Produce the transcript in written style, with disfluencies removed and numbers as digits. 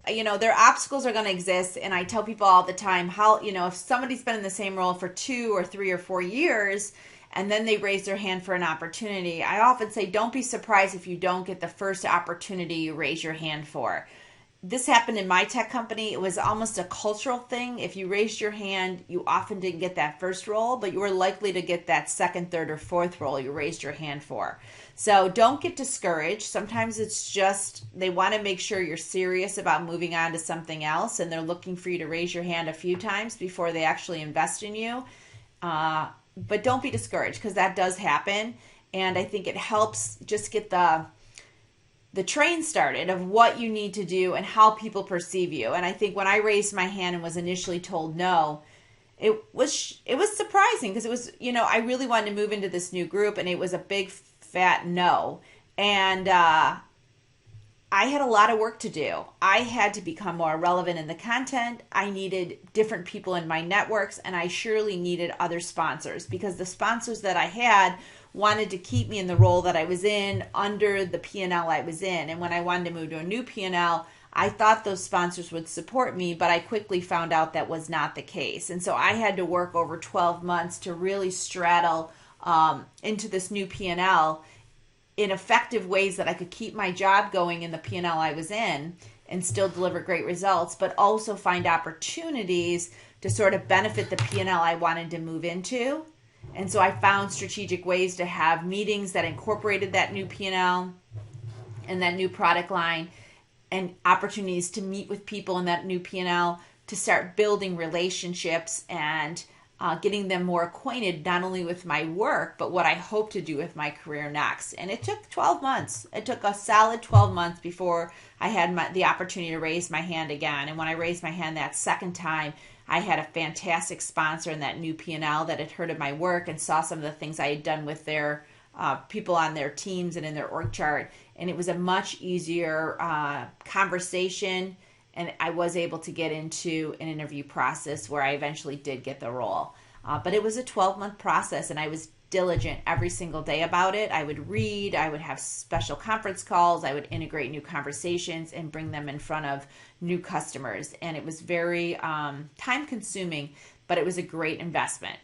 their obstacles are going to exist. And I tell people all the time how, if somebody's been in the same role for 2 or 3 or 4 years and then they raise their hand for an opportunity, I often say, don't be surprised if you don't get the first opportunity you raise your hand for. This happened in my tech company. It was almost a cultural thing. If you raised your hand, you often didn't get that first role, but you were likely to get that second, third, or fourth role you raised your hand for. So don't get discouraged. Sometimes it's just they want to make sure you're serious about moving on to something else, and they're looking for you to raise your hand a few times before they actually invest in you. But don't be discouraged, because that does happen. And I think it helps just get the train started of what you need to do and how people perceive you. And I think when I raised my hand and was initially told no, it was surprising, because it was, I really wanted to move into this new group, and it was a big fat no. And I had a lot of work to do. I had to become more relevant in the content. I needed different people in my networks, and I surely needed other sponsors, because the sponsors that I had wanted to keep me in the role that I was in under the P&L I was in. And when I wanted to move to a new P&L, I thought those sponsors would support me, but I quickly found out that was not the case. And so I had to work over 12 months to really straddle into this new P&L in effective ways that I could keep my job going in the P&L I was in and still deliver great results, but also find opportunities to sort of benefit the P&L I wanted to move into. And so I found strategic ways to have meetings that incorporated that new P&L and that new product line, and opportunities to meet with people in that new P&L to start building relationships and getting them more acquainted, not only with my work, but what I hope to do with my career next. And it took 12 months. It took a solid 12 months before I had the opportunity to raise my hand again. And when I raised my hand that second time, I had a fantastic sponsor in that new P&L that had heard of my work and saw some of the things I had done with their people on their teams and in their org chart. And it was a much easier conversation, and I was able to get into an interview process where I eventually did get the role. But it was a 12-month process, and I was diligent every single day about it. I would read, I would have special conference calls, I would integrate new conversations and bring them in front of new customers. And it was very time consuming, but it was a great investment.